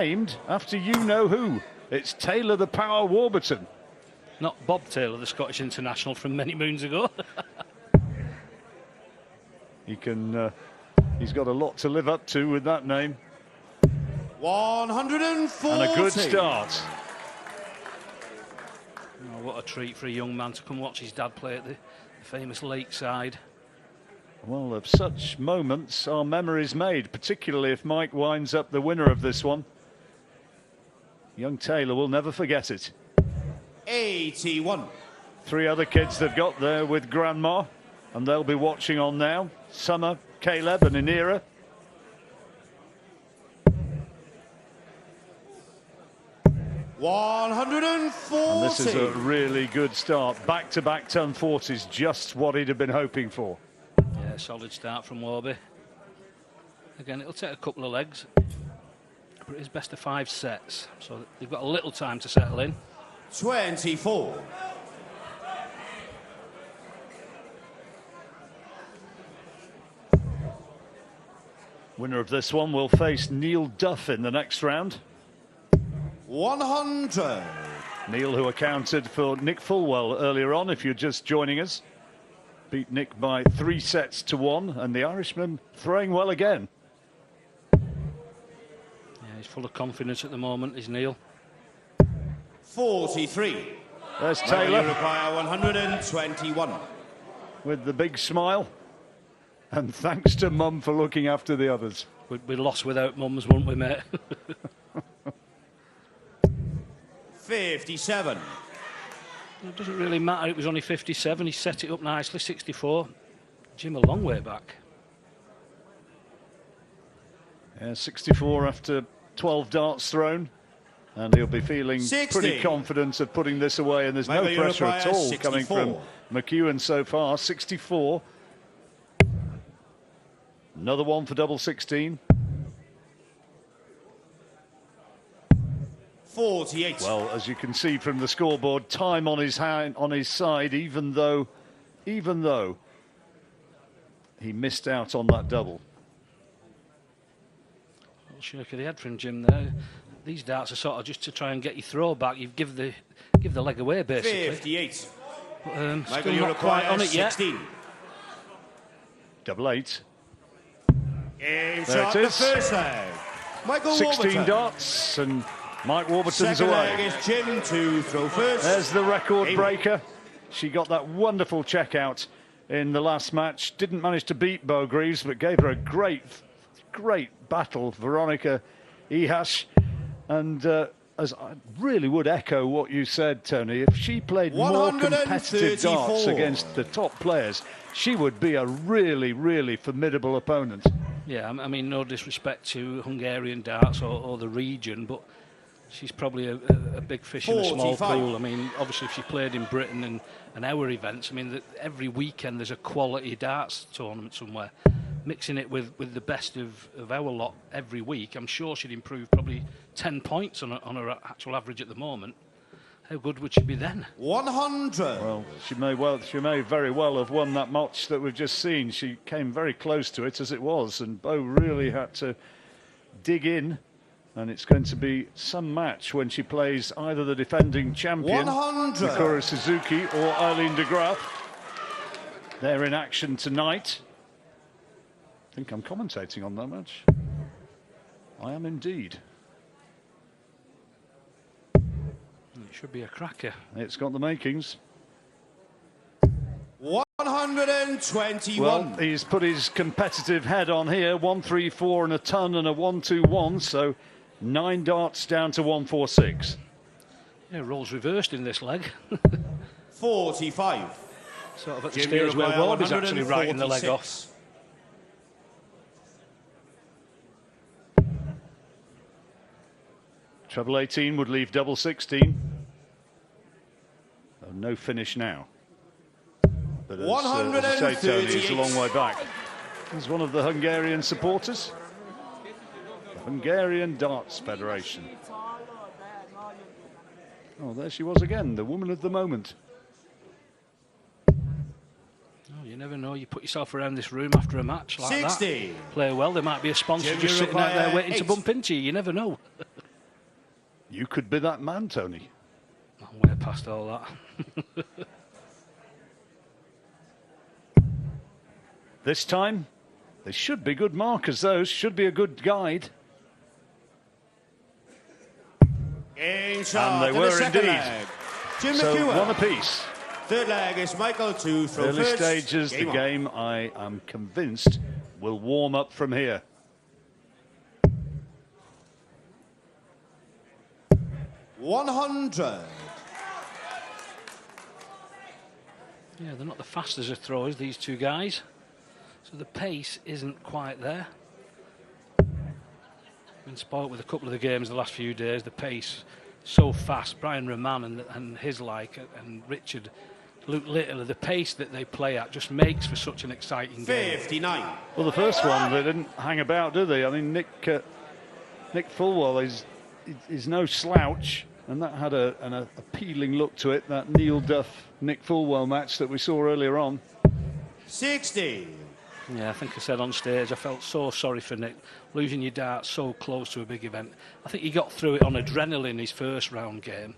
named after you-know-who. It's Taylor the Power Warburton. Not Bob Taylor, the Scottish international from many moons ago. He's got a lot to live up to with that name. 140. And a good start. Oh, what a treat for a young man to come watch his dad play at the famous Lakeside. Well, of such moments are memories made, particularly if Mike winds up the winner of this one. Young Taylor will never forget it. 81. 3 other kids they've got there with Grandma, and they'll be watching on now. Summer, Caleb and Inira. And this is a really good start. Back-to-back ton 40s, just what he'd have been hoping for. Yeah, solid start from Warby. Again, it'll take a couple of legs, but it is best of 5 sets, so they've got a little time to settle in. 24. Winner of this one will face Neil Duff in the next round. 100. Neil, who accounted for Nick Fulwell earlier on, if you're just joining us. Beat Nick by 3 sets to 1, and the Irishman throwing well again. Yeah, he's full of confidence at the moment, is Neil. 43. There's Taylor. Require 121. With the big smile. And thanks to Mum for looking after the others. We'd be lost without mums, wouldn't we, mate? 57. It doesn't really matter, it was only 57, he set it up nicely. 64. Jim a long way back. Yeah, 64 after 12 darts thrown. And he'll be feeling 60. Pretty confident of putting this away, and there's no pressure at all 64. coming from McEwen so far. 64. Another one for double 16. 48. Well, as you can see from the scoreboard, time on his hand, on his side, even though he missed out on that double. Little shake of the head from Jim there. These darts are sort of just to try and get your throw back. You give the leg away basically. 58. But, still not quite on it yet. 16. Double 8. Game There shot, it the is. first leg. Michael 16 Warburton. darts, and Mike Warburton's Second away. leg is Jim to throw first. There's the record Amen. breaker. She got that wonderful check out in the last match. Didn't manage to beat Bo Greaves, but gave her a great battle, Veronica Ihash. And as I really would echo what you said, Tony, if she played more competitive darts against the top players, she would be a really formidable opponent. Yeah, I mean, no disrespect to Hungarian darts or the region, but she's probably a big fish in a small 45. pool. I mean, obviously, if she played in Britain and our events, I mean, every weekend there's a quality darts tournament somewhere. Mixing it with the best of our lot every week, I'm sure she'd improve probably 10 points on her actual average at the moment. How good would she be then? 100. Well, she may very well have won that match that we've just seen. She came very close to it as it was, and Bo really had to dig in. And it's going to be some match when she plays either the defending champion, 100. Mikura Suzuki, or Eileen de Graaf. They're in action tonight. I think I'm commentating on that match. I am indeed. It should be a cracker. It's got the makings. 121. Well, he's put his competitive head on here. 134 and a ton and a 121, so 9 darts down to 146. Yeah, roles reversed in this leg. 45. Sort of at the Jim stage where Uruguay, Warby's actually writing the leg off. 146. Treble 18 would leave double 16. Oh, no finish now. But as I say, Tony, he's a long way back. He's one of the Hungarian supporters. The Hungarian Darts Federation. Oh, there she was again, the woman of the moment. Oh, you never know. You put yourself around this room after a match like 60. that. Play well. There might be a sponsor Jim just sitting out there Uruguay, waiting to 8. bump into you. You never know. You could be that man, Tony. I'm way past all that. This time, they should be good markers, those. Should be a good guide. Game shot. And they were indeed. Leg. Jim So McEwen. one apiece. Third leg is Michael to throw Early first. stages, the on. game, I am convinced, will warm up from here. $100. Yeah, they're not the fastest of throwers, these two guys. So the pace isn't quite there. Been spoilt with a couple of the games the last few days. The pace so fast. Brian Roman and his like, and Richard, Luke Little, the pace that they play at just makes for such an exciting game. 59. Well, the first one, they didn't hang about, do they? I mean, Nick Fulwell is no slouch, and that had an appealing look to it, that Neil Duff-Nick Fulwell match that we saw earlier on. 60. Yeah, I think I said on stage, I felt so sorry for Nick, losing your dart so close to a big event. I think he got through it on adrenaline his first round game,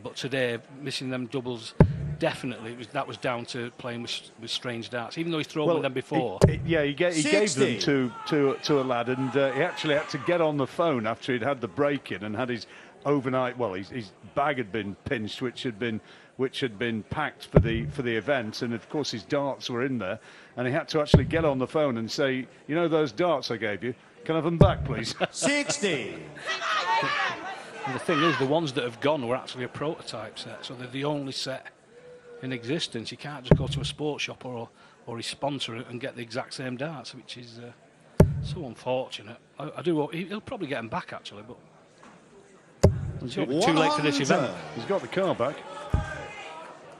but today, missing them doubles, definitely, that was down to playing with strange darts, even though he's thrown with them before. He gave them to a lad, and he actually had to get on the phone after he'd had the break-in and had his overnight, well, his bag had been pinched, which had been packed for the event, and of course his darts were in there, and he had to actually get on the phone and say, you know those darts I gave you, can I have them back, please? 60. And the thing is, the ones that have gone were actually a prototype set, so they're the only set in existence. You can't just go to a sports shop or his sponsor and get the exact same darts, which is so unfortunate. I do hope he'll probably get them back, actually, but it's too late for this event. He's got the car back.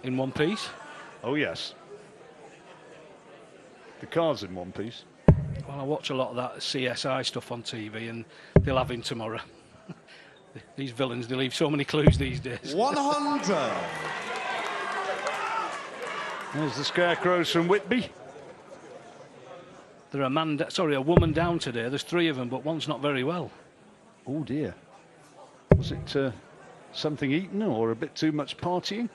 In one piece? Oh, yes. The car's in one piece. Well, I watch a lot of that CSI stuff on TV, and they'll have him tomorrow. These villains, they leave so many clues these days. 100. There's the Scarecrows from Whitby. They're a woman down today. There's three of them, but one's not very well. Oh, dear. Was it something eaten or a bit too much partying?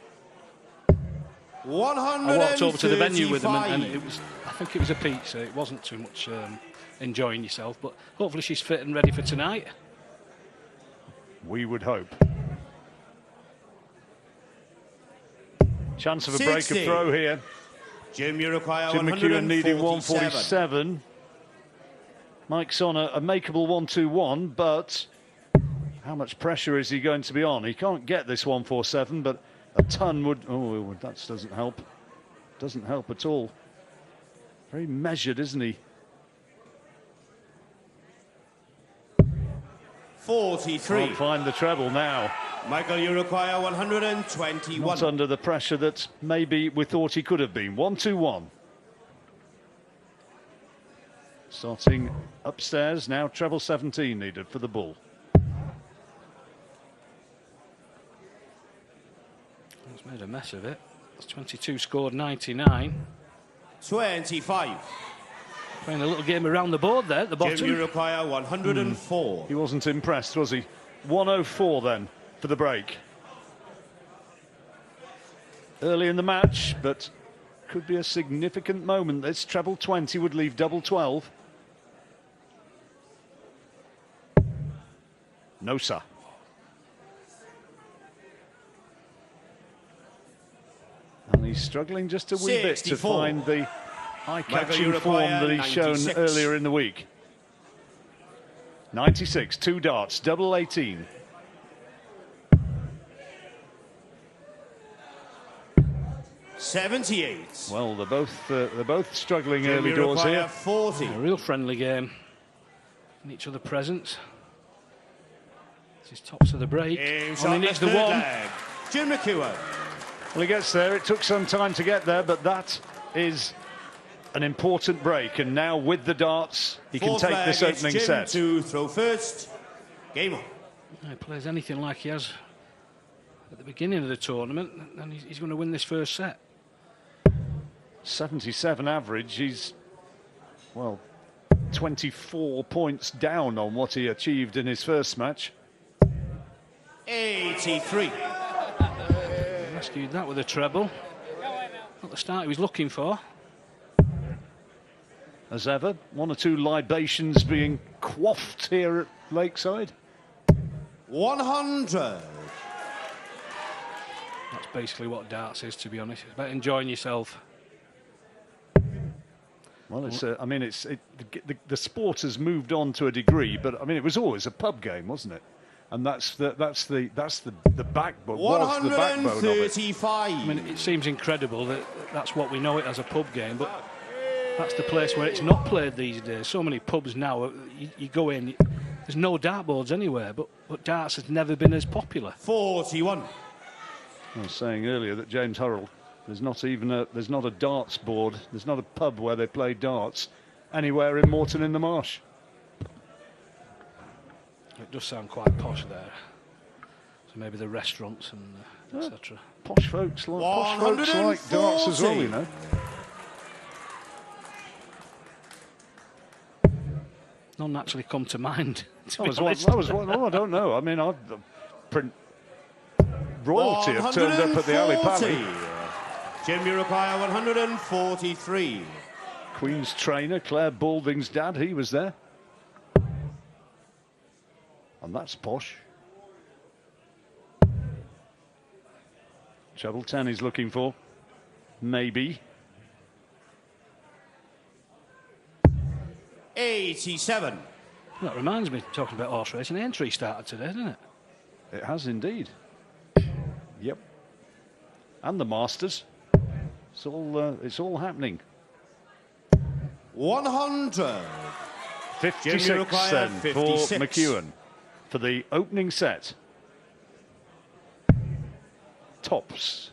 135. I walked over to the venue with them, and I think it was a pizza. It wasn't too much enjoying yourself, but hopefully she's fit and ready for tonight. We would hope. Chance of a break of 60. throw here. Jim, you require Jim McEwen needing 147. 147. Mike's on a makeable 121, but how much pressure is he going to be on? He can't get this 147, but a ton would... Oh, that doesn't help. Doesn't help at all. Very measured, isn't he? 43. Can't find the treble now. Michael, you require 121. Not under the pressure that maybe we thought he could have been. 1-2-1. Starting upstairs now, treble 17 needed for the bull. He's made a mess of it. That's 22 scored 99. 25. Playing a little game around the board there at the bottom. Jim, you require 104. He wasn't impressed, was he? 104 then for the break. Early in the match, but could be a significant moment. This treble 20 would leave double 12. No, sir. And he's struggling just a wee bit to 64. find the eye-catching Michael, form that he's shown 96. earlier in the week. 96, 2 darts, double 18. $78. Well, they're both struggling Jim, early you doors require here. 40. A real friendly game. In each other presence. This is tops of the break. Game Only shot, needs the the third one. leg. Jim McEwen. Well, he gets there. It took some time to get there, but that is an important break. And now with the darts, he Fourth can take leg, this it's opening Jim set. to throw first. Game on. He plays anything like he has at the beginning of the tournament, and he's going to win this first set. 77 average. He's, well, 24 points down on what he achieved in his first match. 83. Rescued that with a treble. Not the start he was looking for. As ever, one or two libations being quaffed here at Lakeside. 100. That's basically what darts is, to be honest. It's about enjoying yourself. Well, it's I mean, the sport has moved on to a degree, but I mean, it was always a pub game, wasn't it? And that's the backbone. Was the backbone of it. 135. I mean, it seems incredible that that's what we know it as a pub game, but that's the place where it's not played these days. So many pubs now, you go in, there's no dartboards anywhere, but darts has never been as popular. 41. I was saying earlier that James Hurrell, there's not a darts board, there's not a pub where they play darts anywhere in Moreton in the Marsh. It does sound quite posh there. So maybe the restaurants and etc. Posh folks like darts as well, you know. None actually come to mind. That was one. Oh, I don't know. I mean, royalty have turned up at the Ali Pally. Jim, you require 143. Queen's trainer, Claire Balding's dad, he was there. And that's posh. Treble 10 he's looking for. Maybe. 87. That reminds me, talking about horse racing, the entry started today, didn't it? It has indeed. Yep. And the Masters. It's all happening. 100. 56 then for 56. McEwen for the opening set. Tops.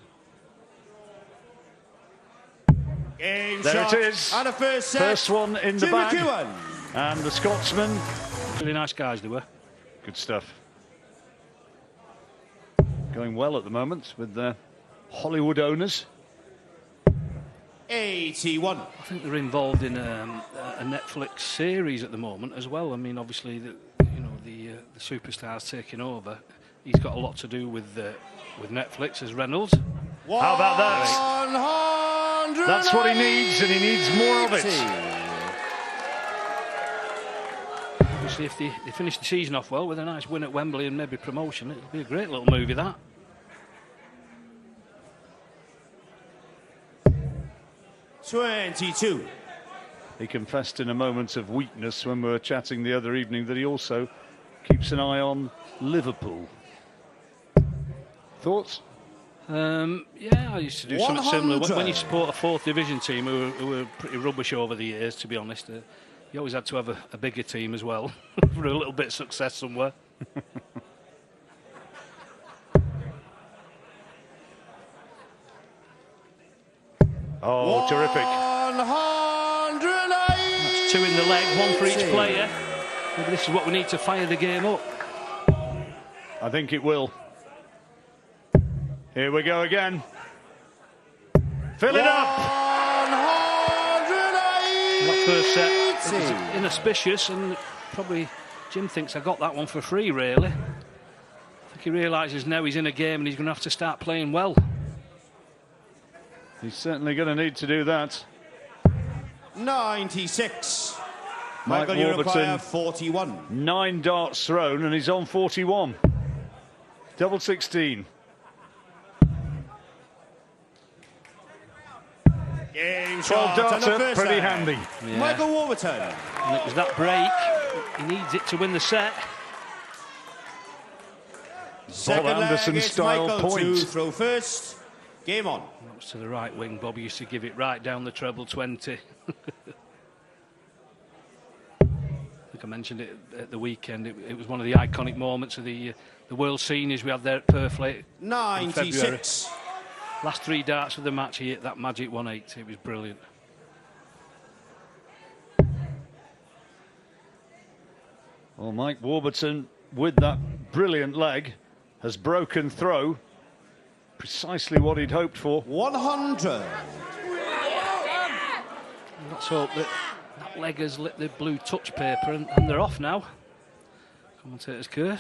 Game There shot it is. And a first set. First one in the Jim bag. McEwen. And the Scotsman. Really nice guys they were. Good stuff. Going well at the moment with the Hollywood owners. 81. I think they're involved in a Netflix series at the moment as well. I mean, obviously, the superstars taking over. He's got a lot to do with Netflix as Reynolds. How about that? 100. That's what he needs, and he needs more of it. Obviously, if they finish the season off well with a nice win at Wembley and maybe promotion, it'll be a great little movie, that. $22. He confessed in a moment of weakness when we were chatting the other evening that he also keeps an eye on Liverpool. Thoughts? Yeah, I used to do something similar. 100. When you support a fourth division team who were pretty rubbish over the years, to be honest, you always had to have a bigger team as well for a little bit of success somewhere. Oh, terrific. 108. That's two in the leg, one for each player. Maybe this is what we need to fire the game up. I think it will. Here we go again. Fill it up. 108. That first set was inauspicious, and probably Jim thinks I got that one for free, really. I think he realises now he's in a game and he's going to have to start playing well. He's certainly going to need to do that. 96. Mike Michael, you require Warburton, 41. 9 darts thrown, and he's on 41. Double 16. Game 12 shot darts and a up, first pretty set. handy. Yeah. Michael Warburton. And it was that break. He needs it to win the set. Second leg, Anderson it's style Michael point. to throw first. Game on. That was to the right wing. Bobby used to give it right down the treble 20. I think I mentioned it at the weekend. It was one of the iconic moments of the World Seniors we had there at Purfleet in February. 96. Last 3 darts of the match, he hit that magic 180. It was brilliant. Well, Mike Warburton, with that brilliant leg, has broken throw. Precisely what he'd hoped for. 100. Let's hope that leg has lit the blue touch paper and they're off now. Commentator's curse.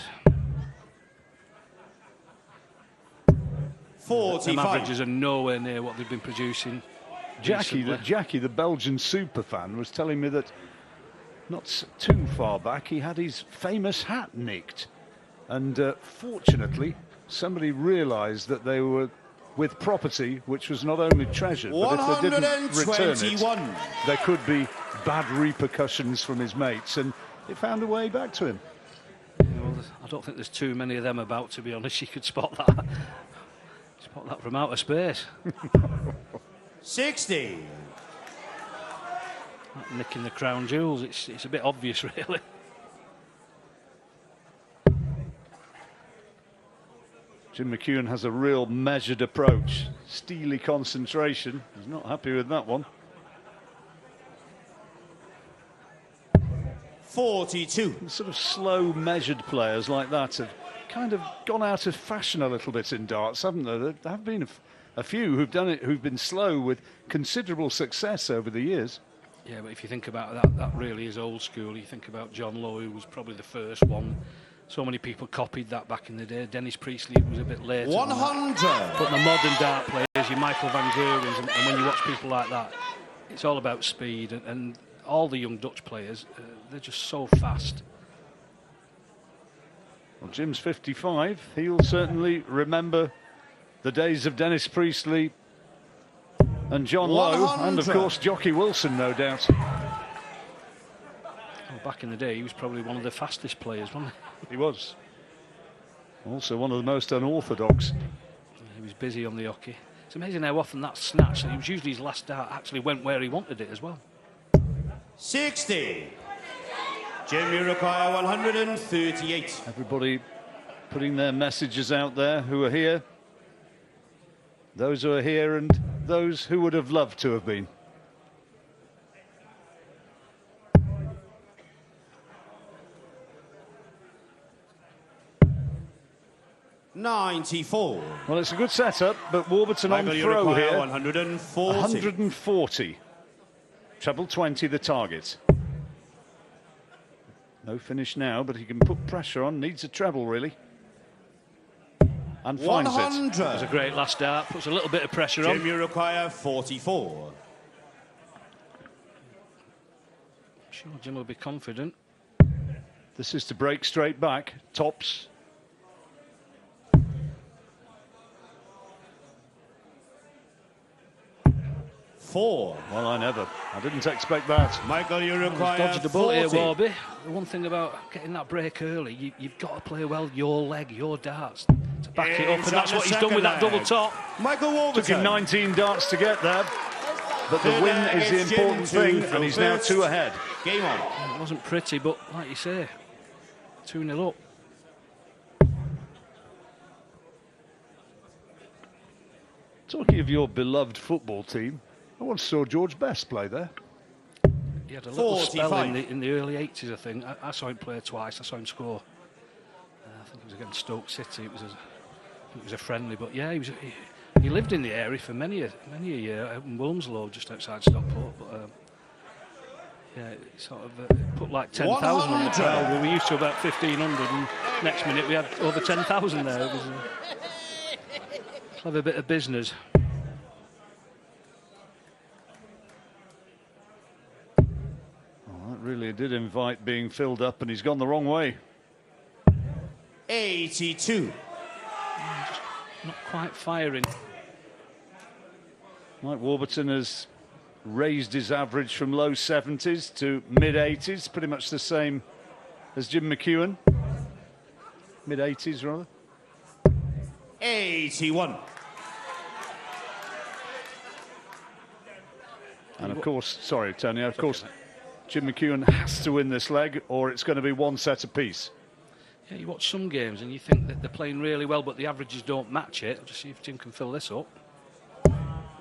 Them 45. averages are nowhere near what they've been producing. Jackie, the Belgian super fan, was telling me that not too far back he had his famous hat nicked, and fortunately somebody realised that they were with property which was not only treasured, but if they didn't return it, there could be bad repercussions from his mates, and it found a way back to him. Well, I don't think there's too many of them about, to be honest. You could spot that. Spot that from outer space. 60. Nicking the crown jewels, it's a bit obvious, really. Jim McEwen has a real measured approach, steely concentration. He's not happy with that one. 42. Sort of slow, measured players like that have kind of gone out of fashion a little bit in darts, haven't there? There have been a few who've done it, who've been slow with considerable success over the years. Yeah, but if you think about that, that really is old school. You think about John Lowe, who was probably the first one. So many people copied that back in the day. Dennis Priestley was a bit later. 100. But the modern dart players, your Michael van Gerwens, and when you watch people like that, it's all about speed. And all the young Dutch players, they're just so fast. Well, Jim's 55. He'll certainly remember the days of Dennis Priestley and John Lowe, and of course Jockey Wilson, no doubt. Well, back in the day, he was probably one of the fastest players, wasn't he? He was. Also one of the most unorthodox. He was busy on the hockey. It's amazing how often that snatch, and it was usually his last dart, actually went where he wanted it as well. 60. Jim, you require 138. Everybody putting their messages out there who are here. Those who are here and those who would have loved to have been. $94. Well, it's a good setup, but Warburton on throw here. 140. 140. Treble 20 the target. No finish now, but he can put pressure on. Needs a treble, really. And finds 100. it. It was a great last dart. Puts a little bit of pressure on. Jim, you require 44. Sure, Jim will be confident. This is to break straight back. Tops. Well, I didn't expect that. Michael, you require Dodged the bullet here, 40. Warby. The one thing about getting that break early, you've got to play well your leg, your darts, to back it up, and that's what he's done with that double top. Michael Warburton. Took him 19 darts to get there, but the win is the important thing, and he's now 2 ahead. Game on. It wasn't pretty, but like you say, 2-0 up. Talking of your beloved football team, I once saw George Best play there. He had a little spell 45. in the early 80s, I think. I saw him play twice. I saw him score. I think it was against Stoke City. It was a friendly, but yeah, he lived in the area for many a year out in Wilmslow, just outside Stockport. But yeah, it sort of put like 10,000 on the crowd. We were used to about 1,500, and next minute we had over 10,000 there. It was a clever bit of business. Really did invite being filled up, and he's gone the wrong way. 82. Just not quite firing. Mike Warburton has raised his average from low 70s to mid 80s, pretty much the same as Jim McEwen. Mid 80s, rather. 81. And of course, sorry, Tony, of course, Jim McEwen has to win this leg, or it's going to be one set apiece. Yeah, you watch some games and you think that they're playing really well, but the averages don't match it. Just see if Jim can fill this up.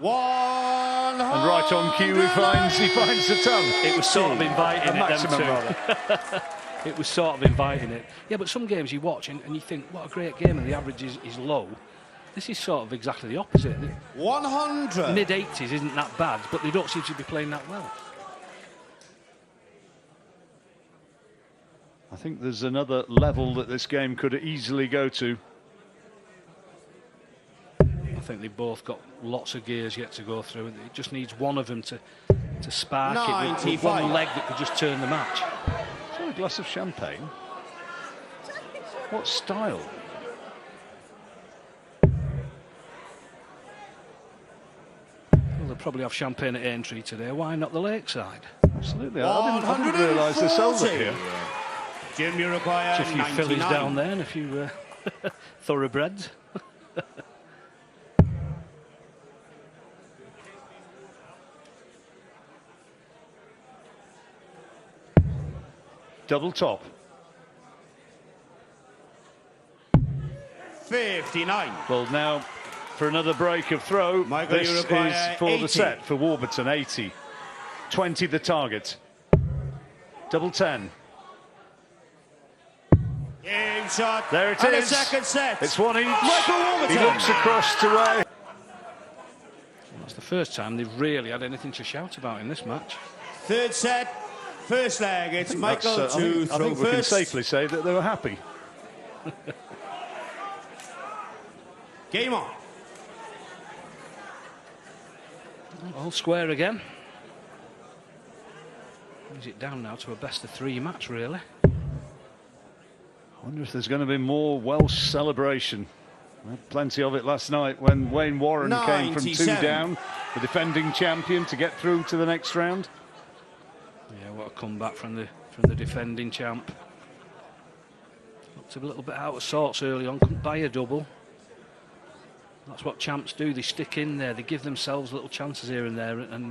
100. And right on cue, he finds the ton. It was sort of inviting it, maximum, them two. It was sort of inviting it. Yeah, but some games you watch and you think, what a great game, and the average is low. This is sort of exactly the opposite. 100. Mid-80s isn't that bad, but they don't seem to be playing that well. I think there's another level that this game could easily go to. I think they've both got lots of gears yet to go through. It just needs one of them to spark it with one leg that could just turn the match. Is that a glass of champagne? What style? Well, they'll probably have champagne at Aintree today. Why not the Lakeside? Absolutely. I didn't realise they sold it here. Jim, you require Just a few 99. fillies down there and a few thoroughbreds. Double top. 59. Well, now for another break of throw. Michael, this you is require for 80. the set for Warburton, 80. 20 the target. Double 10. Game shot. There it and is. A second set. It's one each. Michael Warburton. He looks across to Ray. That's the first time they've really had anything to shout about in this match. Third set. First leg. It's Michael I to think throw we can first. safely say that they were happy. Game on. All square again. Brings it down now to a best of 3 match, really. I wonder if there's going to be more Welsh celebration. We had plenty of it last night when Wayne Warren came from 2 97. down, the defending champion, to get through to the next round. Yeah, what a comeback from the defending champ. Looked a little bit out of sorts early on, couldn't buy a double. That's what champs do, they stick in there, they give themselves little chances here and there, and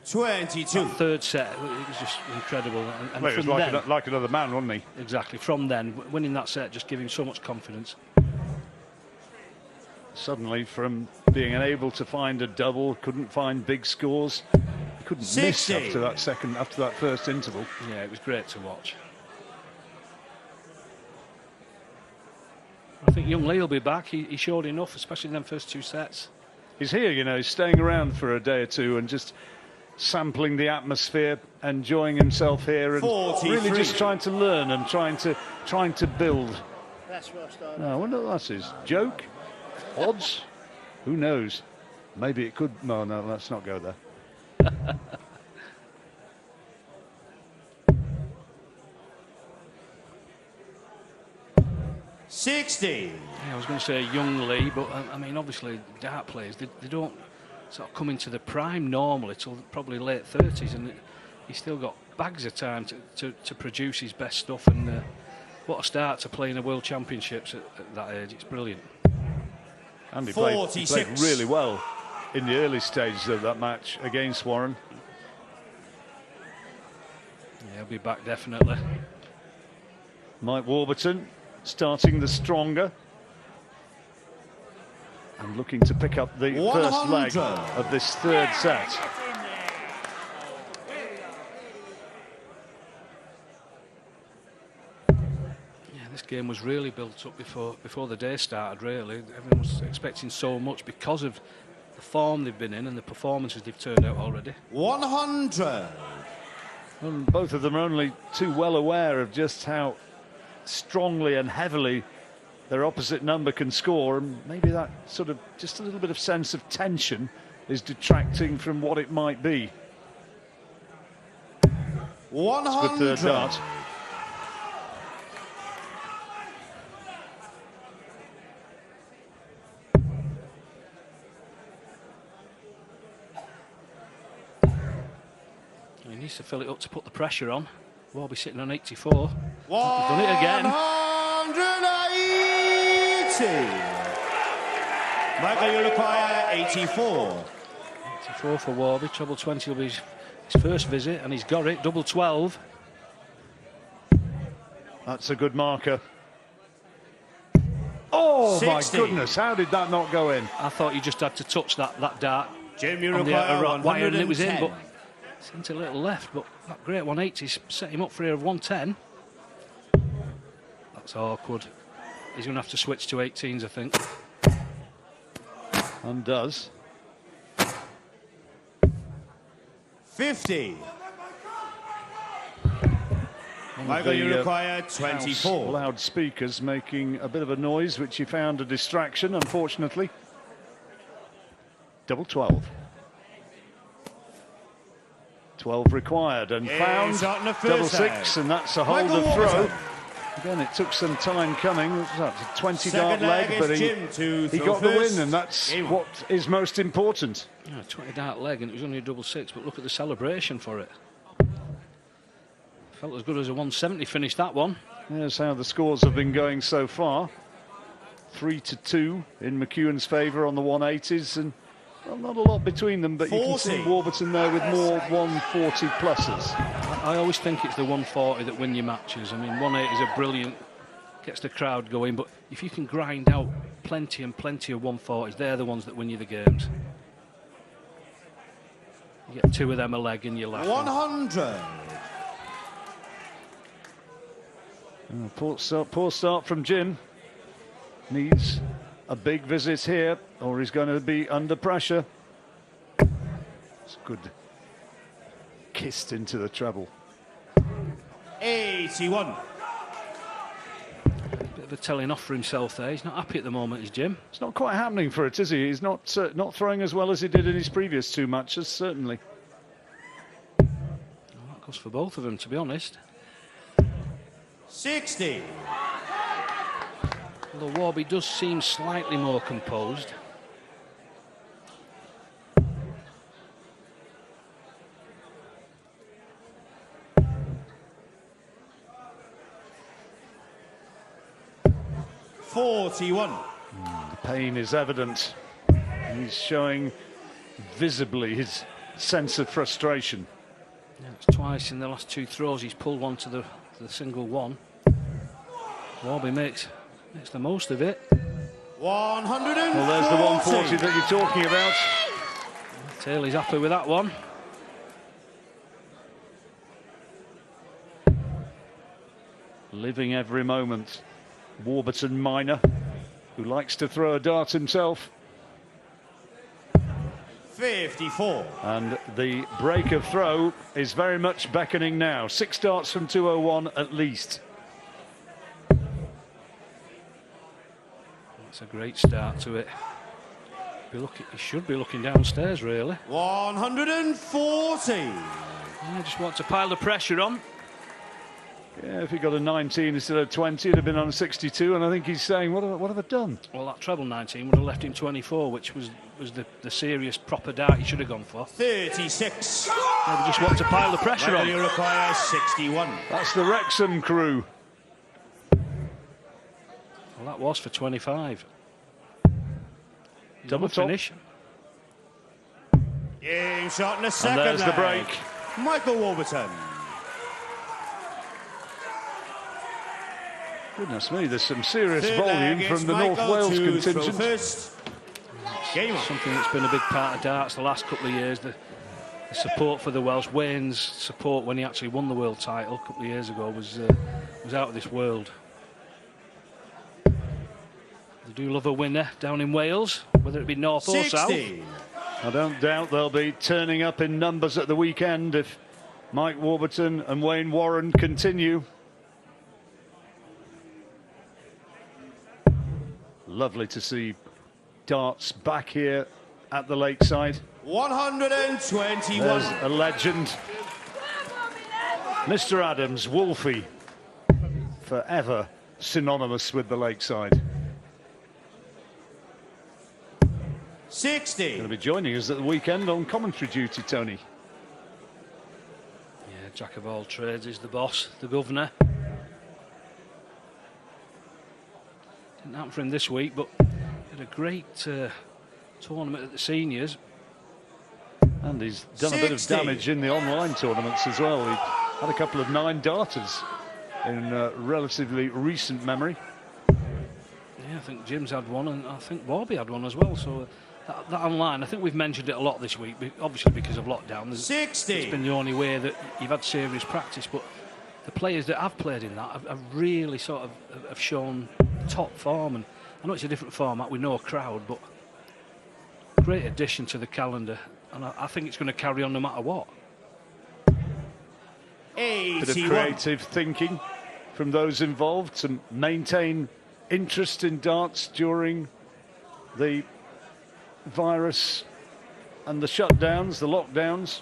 22. that third set, it was just incredible. And Well, it was from like, then, like another man, wasn't he? exactly, from then, winning that set just gave him so much confidence. Suddenly, from being unable to find a double, couldn't find big scores, couldn't 60. miss after that first interval. Yeah, it was great to watch. I think young Lee will be back. He showed enough, especially in them first 2 sets. He's here, you know, he's staying around for a day or two and just sampling the atmosphere, enjoying himself here, and 43. really just trying to learn and trying to build. That's what I started. I wonder what that is. Joke? Odds? Who knows? Maybe it could. No, let's not go there. 60. Yeah, I was going to say young Lee, but I mean, obviously, dart players, they don't sort of come into the prime normally till probably late 30s, and he's still got bags of time to produce his best stuff. And what a start to playing a World Championships at that age. It's brilliant. And he played really well in the early stages of that match against Warren. Yeah, he'll be back definitely. Mike Warburton starting the stronger and looking to pick up the 100. first leg of this third set. Yeah, this game was really built up before the day started, really. Everyone was expecting so much because of the form they've been in and the performances they've turned out already. 100. And both of them are only too well aware of just how strongly and heavily their opposite number can score, and maybe that sort of just a little bit of sense of tension is detracting from what it might be. 100. Good third dart. He needs to fill it up to put the pressure on. Warby sitting on 84. He's done it again. 180. Michael, you require 84. 84 for Warby. Treble 20 will be his first visit, and he's got it. Double 12. That's a good marker. Oh 60. my goodness, how did that not go in? I thought you just had to touch that dart Jim, you on the require outer wire and it was in, 110. but sent a little left. But that great 180's set him up for here of 110. That's awkward. He's going to have to switch to 18s, I think. And does. 50. Michael, you require 24. Loudspeakers making a bit of a noise, which he found a distraction, unfortunately. double 12. 12 required and found double 6, and that's a hold of throw. Again, it took some time coming. That's a 20-dart leg, but he got the win, and that's what is most important. Yeah, 20-dart leg, and it was only a double 6, but look at the celebration for it. Felt as good as a 170 finish, that one. Here's how the scores have been going so far. 3-2 in McEwen's favour on the 180s, and well, not a lot between them, but 40. You can see Warburton there with more 140 pluses. I always think it's the 140 that win your matches. I mean, 180s are brilliant, gets the crowd going, but if you can grind out plenty and plenty of 140s, they're the ones that win you the games. You get 2 of them a leg and you're laughing. 100. Poor start from Jim. Needs a big visit here, or he's going to be under pressure. It's good. Kissed into the treble. 81. Bit of a telling off for himself there. He's not happy at the moment, is Jim. It's not quite happening for it, is he? He's not throwing as well as he did in his previous 2 matches, certainly. Well, that goes for both of them, to be honest. 60. Although Warby does seem slightly more composed. $41. The pain is evident. He's showing visibly his sense of frustration. Yeah, it's twice in the last 2 throws he's pulled one to the single one. Warby makes the most of it. 140. Well, there's the 140 that you're talking about. Taylor's happy with that one. Living every moment. Warburton minor, who likes to throw a dart himself. 54. And the break of throw is very much beckoning now. 6 darts from 201 at least. That's a great start to it. He should be looking downstairs, really. 140. Yeah, just want to pile the pressure on. Yeah, if he got a 19 instead of 20, it'd have been on a 62, and I think he's saying, what have I done? Well, that treble 19 would have left him 24, which was the serious proper dart he should have gone for. 36. Maybe just want to pile the pressure on. You require 61. That's the Wrexham crew. Well, that was for 25. Double top. Finish. Game shot in the second. And there's the break. Michael Warburton. Goodness me, there's some serious Third volume leg from the Michael North Wales to throw contingent. first. Game on. Something that's been a big part of darts the last couple of years. The support for the Welsh. Wayne's support when he actually won the world title a couple of years ago was out of this world. They do love a winner down in Wales, whether it be north or 60. south. I don't doubt they'll be turning up in numbers at the weekend if Mike Warburton and Wayne Warren continue. Lovely to see darts back here at the Lakeside. 121. There's a legend. Mr. Adams, Wolfie, forever synonymous with the Lakeside. 60. Going to be joining us at the weekend on commentary duty, Tony. Yeah, jack of all trades is the boss, the governor. Didn't happen for him this week, but he had a great tournament at the seniors. And he's done a bit of damage in the online tournaments as well. He had a couple of 9-darters in relatively recent memory. Yeah, I think Jim's had one, and I think Warby had one as well. So that online, I think we've mentioned it a lot this week, obviously because of lockdown. 60. It's been the only way that you've had serious practice, but the players that have played in that have really sort of have shown top form. And I know it's a different format with no crowd, but great addition to the calendar, and I think it's going to carry on no matter what. 81. Bit of creative thinking from those involved to maintain interest in darts during the virus and the shutdowns, the lockdowns.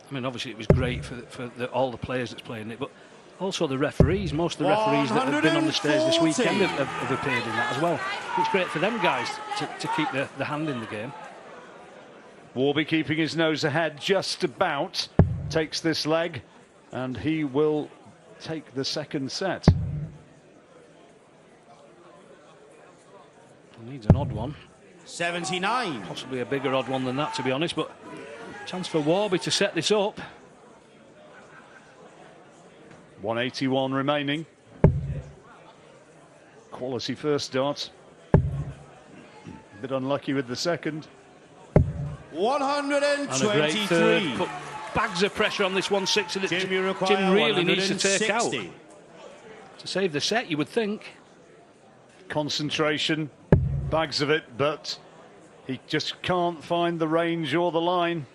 I mean, obviously it was great for all the players that's playing it, but also the referees. Most of the referees that have been on the stage this weekend have appeared in that as well. It's great for them guys to keep the hand in the game. Warby keeping his nose ahead, just about takes this leg, and he will take the second set. He needs an odd one. 79. Possibly a bigger odd one than that, to be honest, but chance for Warby to set this up. 181 remaining. Quality first start. A bit unlucky with the second. 123. And a great third. Put bags of pressure on this 160 that Jim really needs to take out. To save the set, you would think. Concentration, bags of it, but he just can't find the range or the line.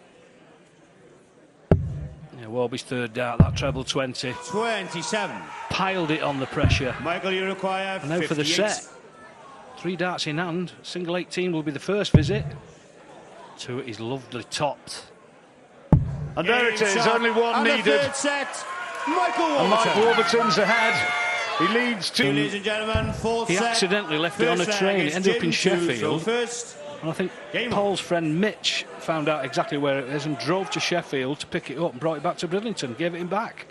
Yeah, Warby's third dart, that treble 20. 27. Piled it on the pressure. Michael, you require And now 58. for the set. 3 darts in hand. Single 18 will be the first visit. 2 is lovely topped. And there it is, only one and needed. The third set, Michael And Mike Warburton. Warburton's ahead. He leads to... Ladies and gentlemen, fourth He set. accidentally left it on a First train. leg It is ended up in Jim to Sheffield. throw first. And I think Game Paul's friend Mitch found out exactly where it is and drove to Sheffield to pick it up and brought it back to Bridlington, gave it him back.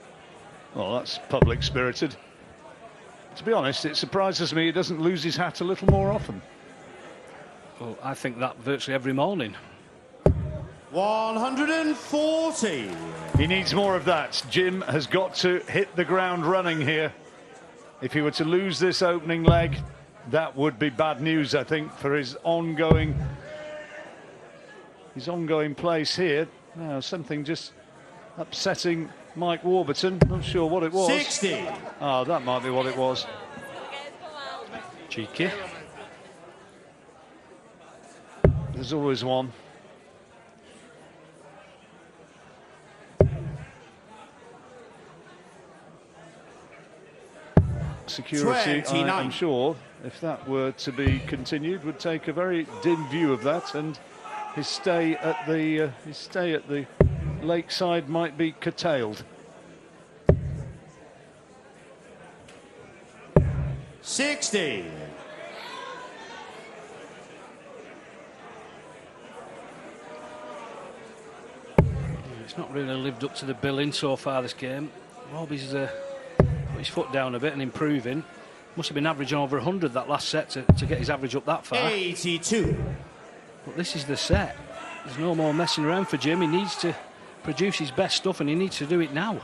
Well, that's public-spirited. To be honest, it surprises me he doesn't lose his hat a little more often. Well, I think that virtually every morning. 140. He needs more of that. Jim has got to hit the ground running here. If he were to lose this opening leg, that would be bad news, I think, for his ongoing place here. Now, something just upsetting Mike Warburton. Not sure what it was. 60. Oh, that might be what it was. Cheeky. There's always one. Security, 29. I'm sure, if that were to be continued, would take a very dim view of that, and his stay at the Lakeside might be curtailed. 60. It's not really lived up to the billing so far this game. Warby's put his foot down a bit and improving. Must have been averaging over 100 that last set to get his average up that far. 82. But this is the set. There's no more messing around for Jim. He needs to produce his best stuff and he needs to do it now.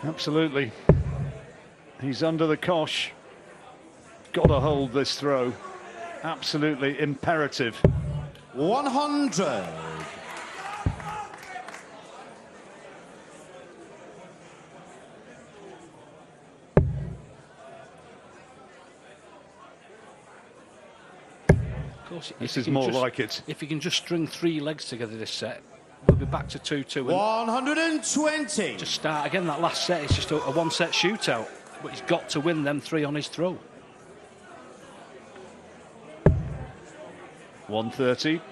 Absolutely. He's under the cosh. Got to hold this throw. Absolutely imperative. 100. Of course, This is more like it. If he can just string 3 legs together this set, we'll be back to 2-2. 120. Just start again. That last set is just a one-set shootout, but he's got to win them 3 on his throw. 130.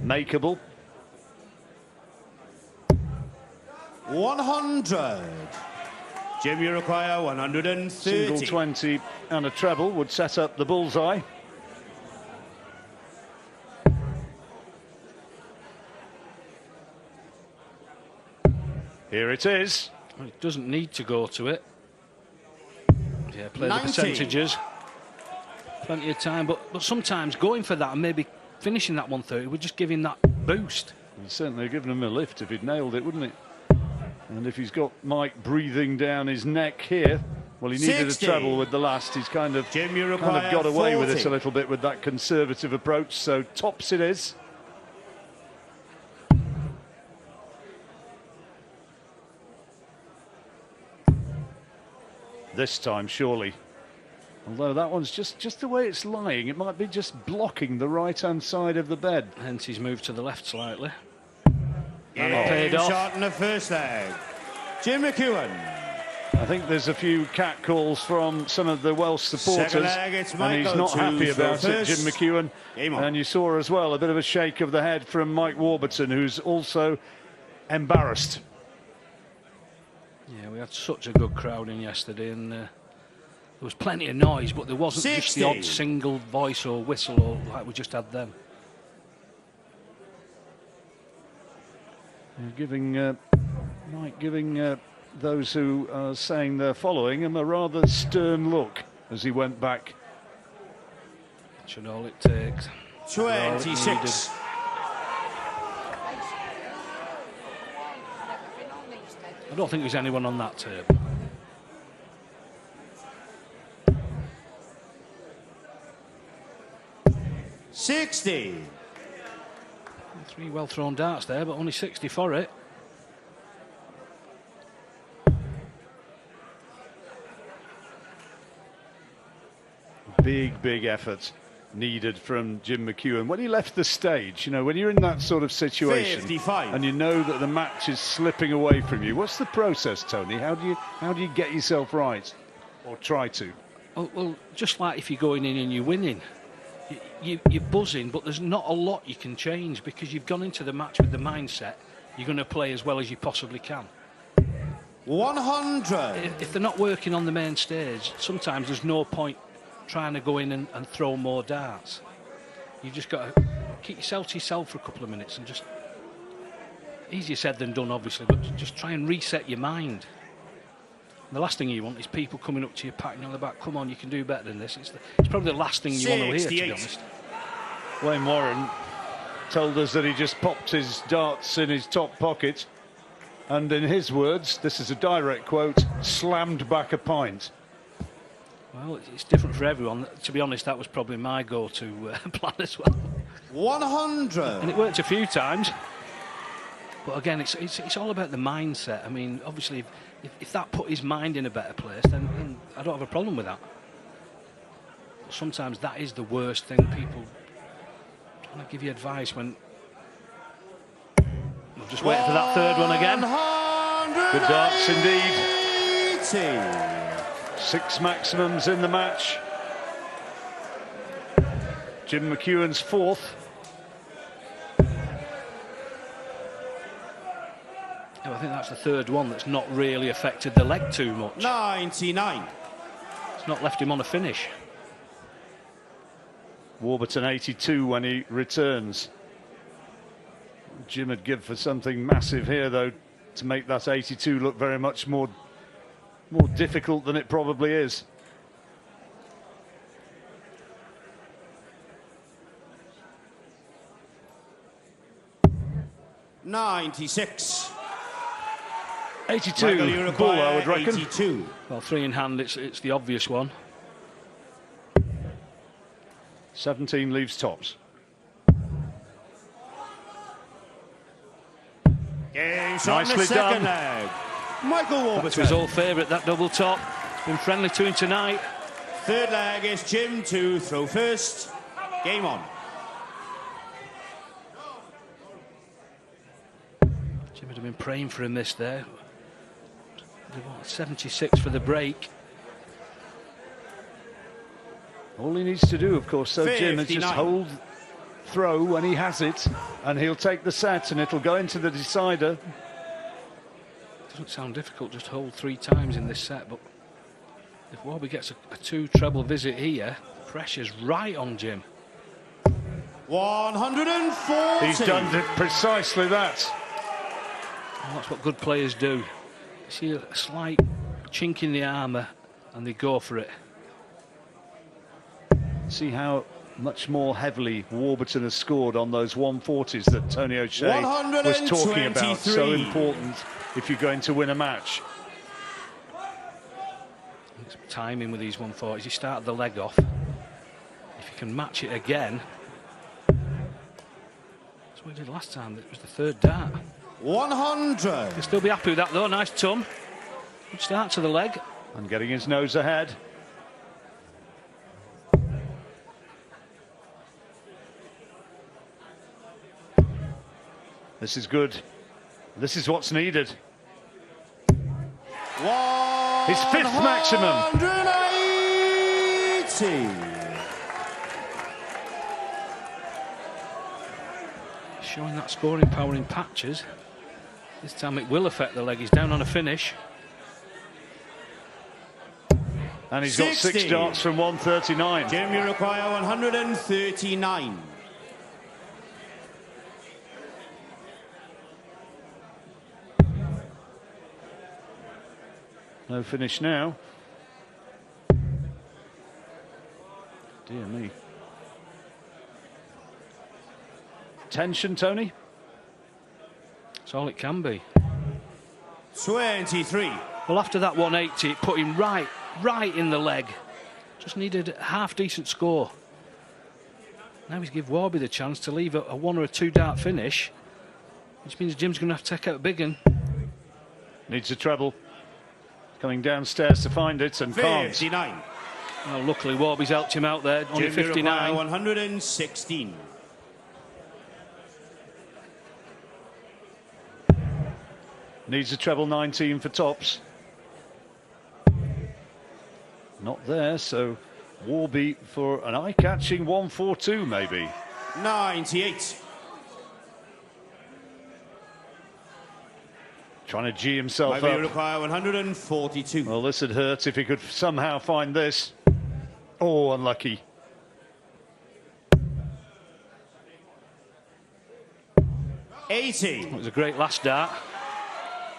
Makeable. 100. Jim, you require 130. Single 20 and a treble would set up the bullseye. Here it is. Well, he doesn't need to go to it. Yeah, play 90. the percentages. Plenty of time, but sometimes going for that and maybe finishing that 130 would just give him that boost. It'd certainly have given him a lift if he'd nailed it, wouldn't it? And if he's got Mike breathing down his neck here, well, he needed 60. a treble with the last. He's kind of Jim, you require got away with it 40. a little bit with that conservative approach. So tops it is. This time, surely. Although that one's just the way it's lying, it might be just blocking the right-hand side of the bed. Hence he's moved to the left slightly. Yeah, paid off. shot in the first leg. Jim McEwen. I think there's a few catcalls from some of the Welsh supporters, Second leg, it's and he's Michael not happy to about it, Jim first. McEwen. Game on. And you saw as well a bit of a shake of the head from Mike Warburton, who's also embarrassed. Yeah, we had such a good crowd in yesterday, and there was plenty of noise, but there wasn't just the 60. odd single voice or whistle or like we just had then. Mike giving those who are saying they're following him a rather stern look as he went back. That's all it takes. 26. I don't think there's anyone on that table. $60. 3 well thrown darts there, but only 60 for it. Big effort needed from Jim McEwen when he left the stage. You know, when you're in that sort of situation 55. and you know that the match is slipping away from you, what's the process, Tony? How do you get yourself right, or try to? Well, just like if you're going in and you're winning, you're buzzing, but there's not a lot you can change because you've gone into the match with the mindset you're going to play as well as you possibly can. 100. If they're not working on the main stage, sometimes there's no point trying to go in and throw more darts. You just got to keep yourself to yourself for a couple of minutes and just, easier said than done obviously, but just try and reset your mind. And the last thing you want is people coming up to you, patting you on the back, come on, you can do better than this. It's probably the last thing you want to hear, to be honest. Wayne Warren told us that he just popped his darts in his top pocket and, in his words, this is a direct quote, slammed back a pint. Well, it's different for everyone. To be honest, that was probably my go-to plan as well. 100. And it worked a few times. But again, it's all about the mindset. I mean, obviously, if that put his mind in a better place, then I don't have a problem with that. But sometimes that is the worst thing. People trying to give you advice when... We'll just wait for that third one again. Good darts indeed. 6 maximums in the match. Jim McEwen's 4th. I think that's the third one that's not really affected the leg too much. 99. It's not left him on a finish. Warburton 82 when he returns. Jim would give for something massive here, though, to make that 82 look very much more difficult than it probably is. $96. 82 bull, I would reckon. 82. Well, 3 in hand, it's the obvious one. 17 leaves tops. Game shot in the Nicely second done. leg. Michael That's Warburton. his old favourite, that double top. Been friendly to him tonight. Third leg is Jim to throw first. Game on. Jim would have been praying for a miss there. 76 for the break. All he needs to do, of course, so Jim, is 59. just hold throw when he has it, and he'll take the set, and it'll go into the decider. Doesn't sound difficult, just hold 3 times in this set, but if Warby gets a 2 treble visit here, pressure's right on Jim. 140. He's done precisely that. And that's what good players do. You see a slight chink in the armour and they go for it. See how much more heavily Warburton has scored on those 140s that Tony O'Shea was talking about. So important if you're going to win a match. It's timing with these 140s. You start the leg off. If you can match it again. That's what he did last time. It was the third dart. 100. He'll still be happy with that though. Nice tum. Good start to the leg. And getting his nose ahead. This is good. This is what's needed. He His 5th maximum. 180. Showing that scoring power in patches. This time it will affect the leg. He's down on a finish. And he's got 6 darts from 139. Jim, you require 139. No finish now. Dear me. Tension, Tony? That's all it can be. 23. Well, after that 180, it put him right in the leg. Just needed a half-decent score. Now he's give Warby the chance to leave a 1 or a 2 dart finish, which means Jim's going to have to take out a big one. Needs a treble. Coming downstairs to find it and can't. 59. Well, luckily Warby's helped him out there. Only Jim, you 59. require 116. Needs a treble 19 for tops. Not there, so Warby for an eye-catching 142 maybe. 98. Trying to G himself Maybe up. require 142. Well, this would hurt if he could somehow find this. Oh, unlucky. It was a great last dart.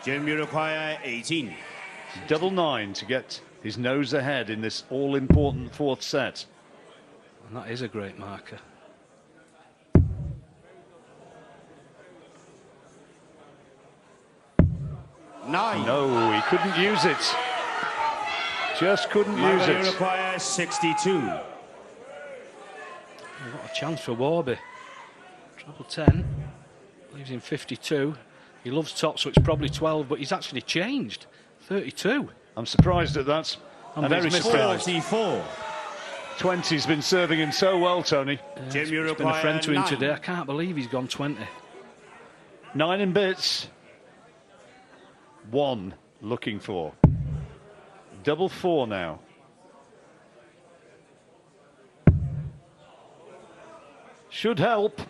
Jim, you require 18. Double 9 to get his nose ahead in this all-important 4th set. And that is a great marker. Nine. No, he couldn't use it. Just couldn't use You it. require 62. What a chance for Warby. Treble 10. Leaves him 52. He loves top, so it's probably 12, but he's actually changed. 32. I'm surprised at that. I'm And very he's missed surprised. 44. 20's been serving him so well, Tony. Jim, you It's been a require friend to him 9. today. I can't believe he's gone 20. 9 in bits. 1 looking for. Double 4 now. Should help.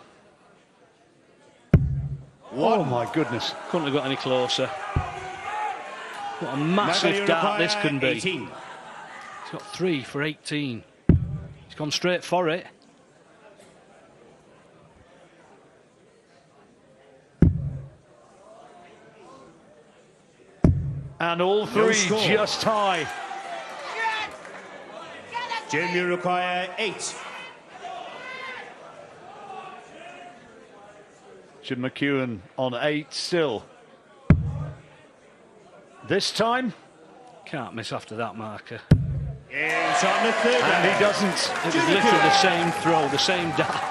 Oh my goodness. Couldn't have got any closer. What a massive dart this can be. 18. He's got 3 for 18. He's gone straight for it. And all 3 score. just high. Jim, you require 8. Jim McEwen on 8 still. This time, Can't miss after that marker. It's on the 3rd. and he doesn't. It was literally the same throw, the same dart.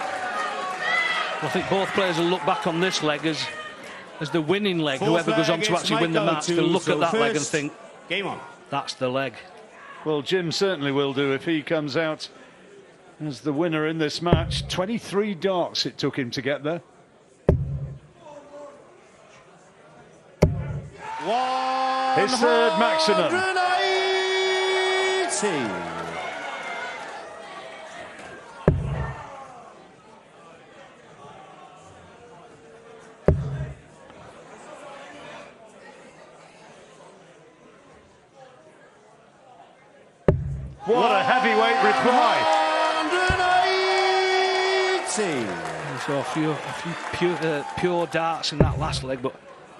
I think both players will look back on this leg as the winning leg. Fourth Whoever goes leg, on to it's actually win the Michael match, to they'll look at throw that leg and first. think, Game on. that's the leg. Well, Jim certainly will do if he comes out as the winner in this match. 23 darts it took him to get there. His 3rd maximum. 180. What a heavyweight reply. 180. So a few pure darts in that last leg, but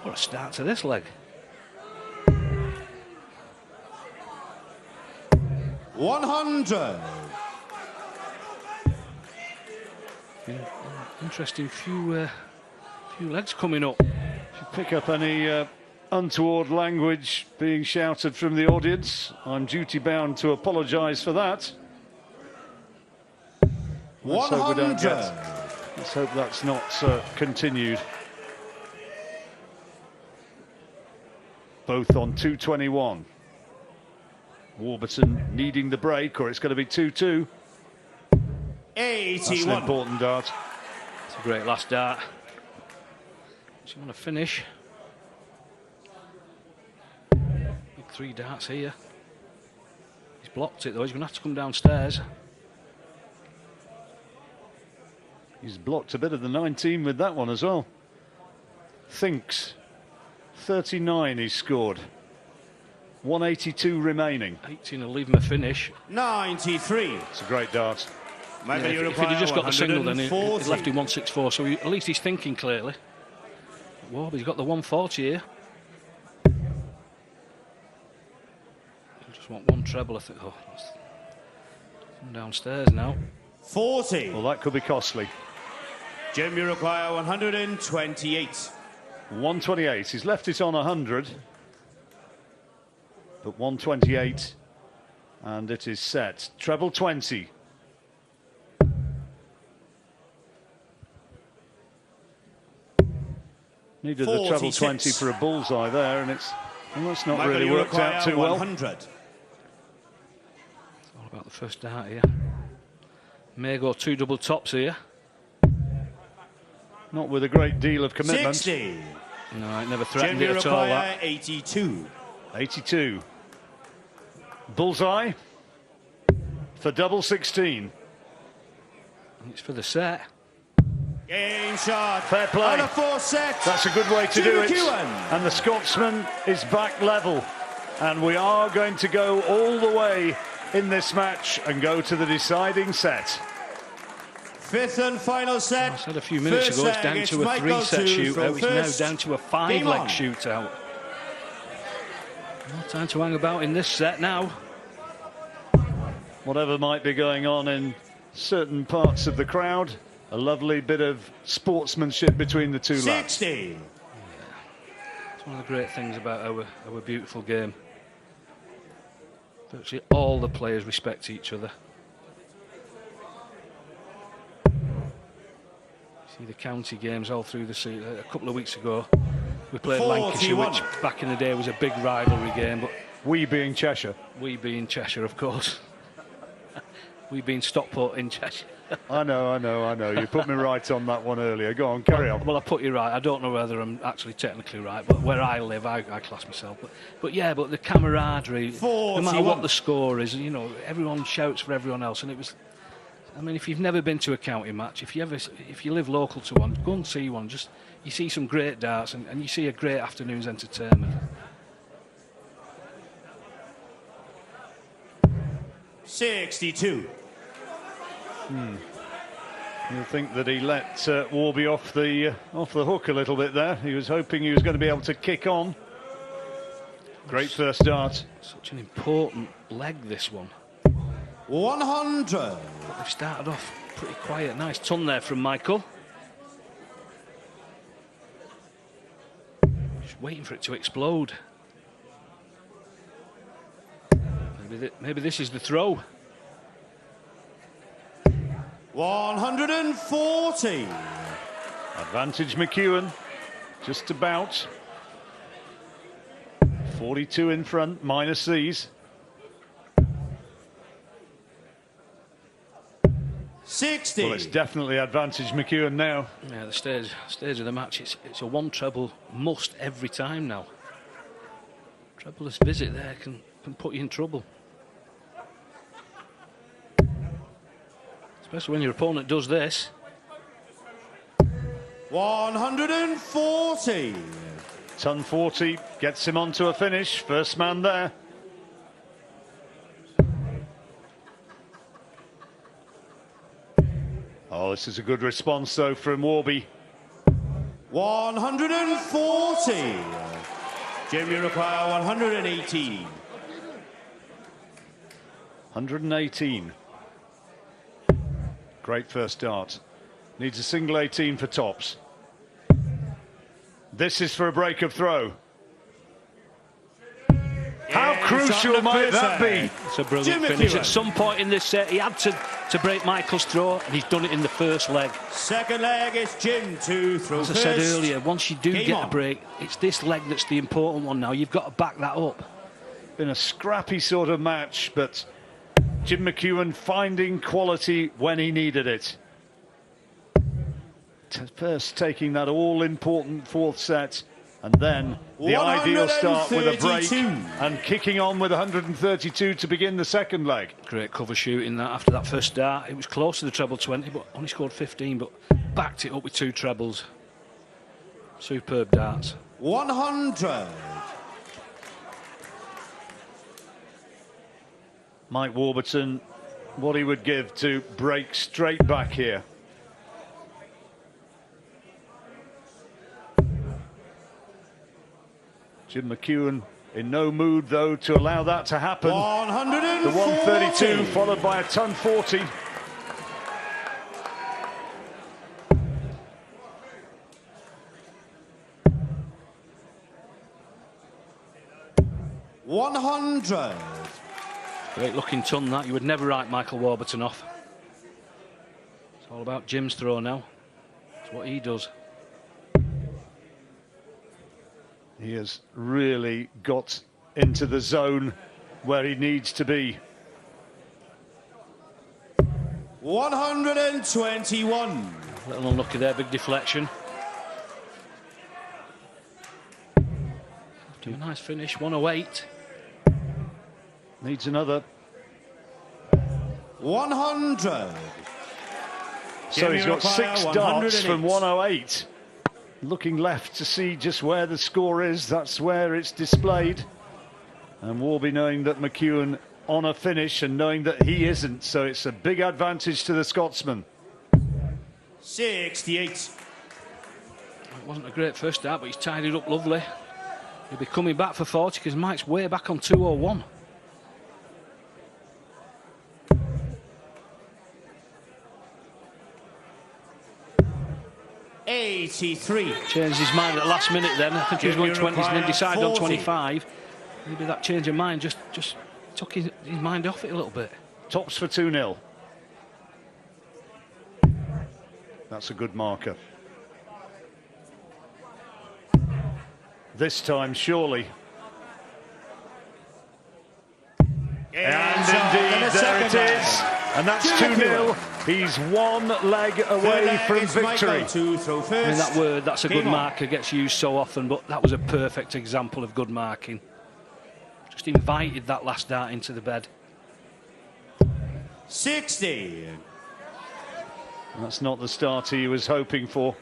what a start to this leg. 100. Interesting few legs coming up. If you pick up any untoward language being shouted from the audience, I'm duty bound to apologise for that. Let's hope we don't 100. let's hope that's not continued. Both on 221. Warburton needing the break, or it's going to be 2-2. That's an 81. important dart. It's a great last dart. Do you want to finish? Big 3 darts here. Just blocked it though. He's going to have to come downstairs. He's blocked a bit of the 19 with that one as well. Thinks 39 he's scored. 182 remaining. 18 will leave him a finish. 93. It's a great dart. Yeah, if he'd have just got the single, then he'd left him 164. So at least he's thinking clearly. Whoa, but he's got the 140 here. Just want one treble, I think. Oh, downstairs now. 40. Well, that could be costly. Jim, you require 128. 128. He's left it on 100. But 128. And it is set. Treble 20. Needed the treble 20 for a bullseye there, and it's that's not really worked out too well. 100. It's all about the first dart here. May go 2 double tops here. Not with a great deal of commitment. 60. No, it never threatened it at all. That. 82. 82. Bullseye for double 16. And it's for the set. Game shot. Fair play. On a 4 set. That's a good way to do it. McEwen. And the Scotsman is back level. And we are going to go all the way in this match and go to the deciding set. 5th and final set. I said a few minutes ago it's down to a 3-set shootout. It's now down to a 5-leg shootout. No time to hang about in this set now. Whatever might be going on in certain parts of the crowd, a lovely bit of sportsmanship between the two lads. 60. Yeah. It's one of the great things about our beautiful game. Virtually all the players respect each other. See the county games all through the season. A couple of weeks ago, we played 41. Lancashire, which back in the day was a big rivalry game. But we being Cheshire. We being Cheshire, of course. We being Stockport in Cheshire. I know. You put me right on that one earlier. Go on, carry on. Well, I put you right. I don't know whether I'm actually technically right, but where I live, I class myself. But yeah, but the camaraderie, 41. no matter what the score is, you know, everyone shouts for everyone else, and it was. I mean, if you've never been to a county match, if you live local to one, go and see one. Just you see some great darts, and you see a great afternoon's entertainment. 62. You think that he let Warby off the hook a little bit there. He was hoping he was going to be able to kick on. Great first dart. Such an important leg, this one. 100. But they've started off pretty quiet. Nice ton there from Michael. Just waiting for it to explode. Maybe this is the throw. 140. Advantage McEwen, just about. 42 in front, minus these. 60. Well, it's definitely advantage McEwen now. Yeah, the stage of the match, it's a one treble must every time now. Trebleless visit there can put you in trouble. Especially when your opponent does this. 140. Ton 40 gets him onto a finish. First man there. Oh, this is a good response though from Warby. 140. Jim, you require 118. 118. Great first dart. Needs a single 18 for tops. This is for a break of throw. How crucial might that be? It's a brilliant finish. At some point in this set, he had to break Michael's throw, and he's done it in the first leg. Second leg is Jim to throw As I first. said earlier, once you do get a break, it's this leg that's the important one now. You've got to back that up. Been a scrappy sort of match, but Jim McEwen finding quality when he needed it. First taking that all-important fourth set And then the ideal start with a break 132. and kicking on with 132 to begin the second leg. Great cover shooting that after that first start. It was close to the treble 20, but only scored 15, but backed it up with 2 trebles. Superb darts. 100. Mike Warburton, what he would give to break straight back here. Jim McEwen in no mood, though, to allow that to happen. 140. The 132 followed by a ton 40. $100. Great looking ton that. You would never write Michael Warburton off. It's all about Jim's throw now. It's what he does. He has really got into the zone where he needs to be. 121. Little unlucky there, big deflection. After a nice finish, 108. Needs another. 100. So he's got 6 darts from 108. 108. Looking left to see just where the score is. That's where it's displayed. And Warby knowing that McEwen on a finish and knowing that he isn't. So it's a big advantage to the Scotsman. 68. It wasn't a great first start, but he's tied it up lovely. He'll be coming back for 40 because Mike's way back on 201. $83. Changed his mind at the last minute then. I think he was going 20s and then decided on 40. 25. Maybe that change of mind just took his mind off it a little bit. Tops for 2-0. That's a good marker. This time, surely. And indeed, there it is. And that's 2-0. He's 1 leg away from victory. I mean, that word, that's a good marker, gets used so often, but that was a perfect example of good marking. Just invited that last dart into the bed. 60. That's not the start he was hoping for.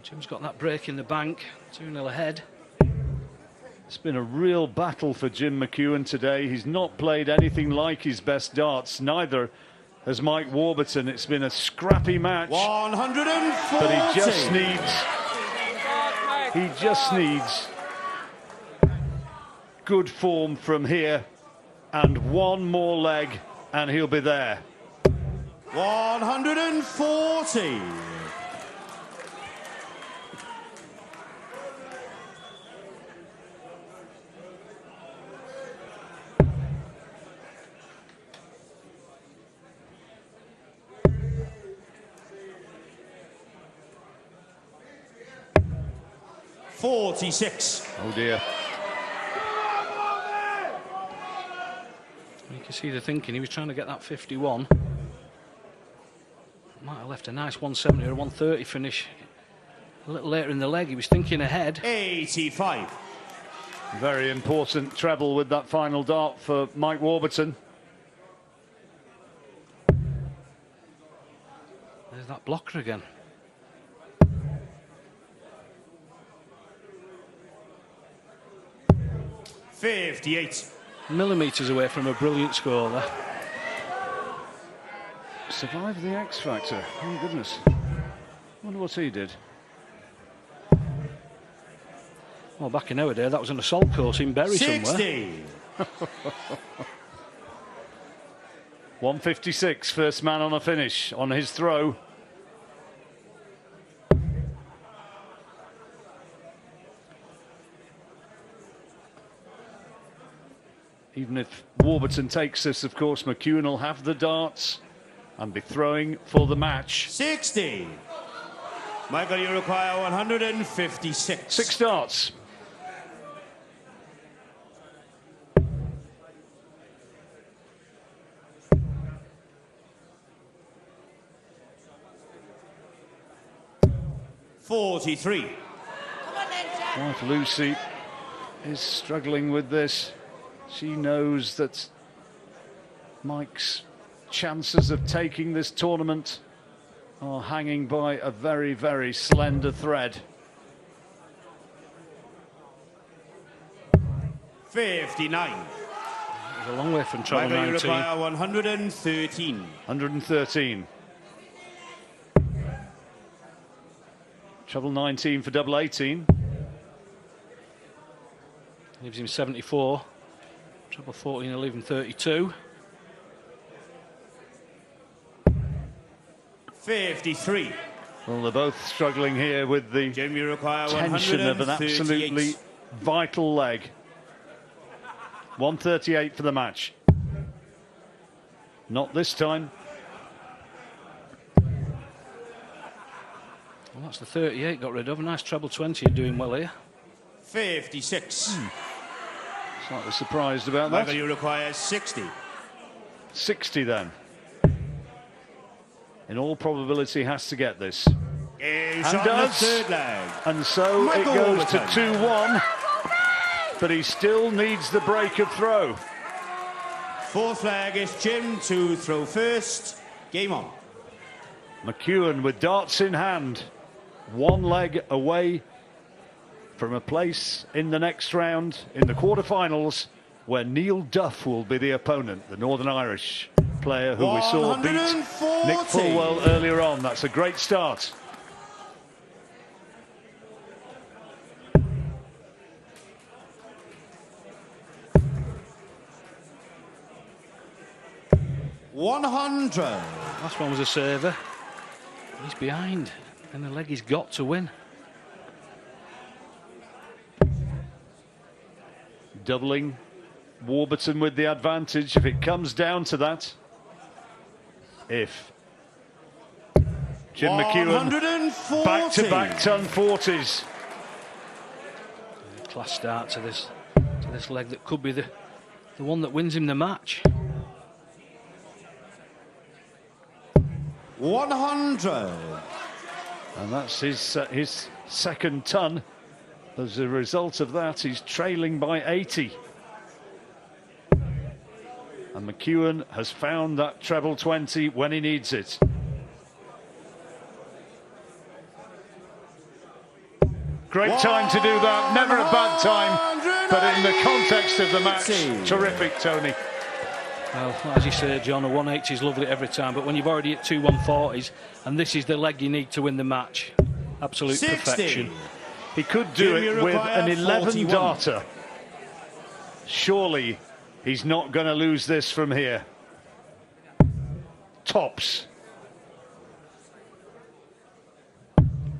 Jim's got that break in the bank, 2-0 ahead. It's been a real battle for Jim McEwen today. He's not played anything like his best darts. Neither has Mike Warburton. It's been a scrappy match. 140. But he just needs good form from here and 1 more leg and he'll be there. 140. $46. Oh dear. You can see the thinking, he was trying to get that 51. Might have left a nice 170 or a 130 finish a little later in the leg. He was thinking ahead. 85. Very important treble with that final dart for Mike Warburton. There's that blocker again. $58. Millimetres away from a brilliant score there. Survived the X Factor. Oh goodness. Wonder what he did. Well, back in our day, that was an assault course in Bury 60. somewhere. 156, first man on a finish on his throw. Even if Warburton takes this, of course, McEwen will have the darts and be throwing for the match. 60. Michael, you require 156. 6 darts. $43. Wife Lucy is struggling with this. She knows that Mike's chances of taking this tournament are hanging by a very, very slender thread. 59. It's a long way from treble 19. Require 113. 113. Treble 19 for double 18. Leaves him 74. Treble 14 will leave him 32. 53. Well, they're both struggling here with the Jim, you require tension of an 138. absolutely vital leg. 138 for the match. Not this time. Well, that's the 38 got rid of. A nice treble 20 doing well here. 56. Slightly surprised about that. Michael, you require 60. 60 then. In all probability has to get this. And does. the third leg. And so Michael it goes to Warburton. 2-1. But he still needs the break of throw. Fourth leg is Jim to throw first. Game on. McEwen with darts in hand. One leg away from a place in the next round in the quarterfinals where Neil Duff will be the opponent, the Northern Irish player who we saw beat 140. Nick Fulwell earlier on. That's a great start. Last one was a server. He's behind, and the leg he's got to win. Doubling Warburton with the advantage if it comes down to that. If Jim McEwen back-to-back ton 40s. Class start to this leg that could be the one that wins him the match. 100. And that's his second ton. As a result of that, he's trailing by 80. And McEwen has found that treble 20 when he needs it. Great time to do that. Never a bad time. But in the context of the match, terrific, Tony. Well, as you say, John, a 180 is lovely every time, but when you've already hit two 140s, and this is the leg you need to win the match, absolute 60. perfection. He could do it with an 11 darter. Surely he's not going to lose this from here. Tops.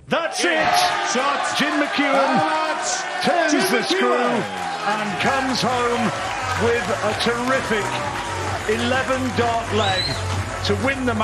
That's it! Shot. Jim McEwen turns the screw and comes home with a terrific 11 dart leg to win the match.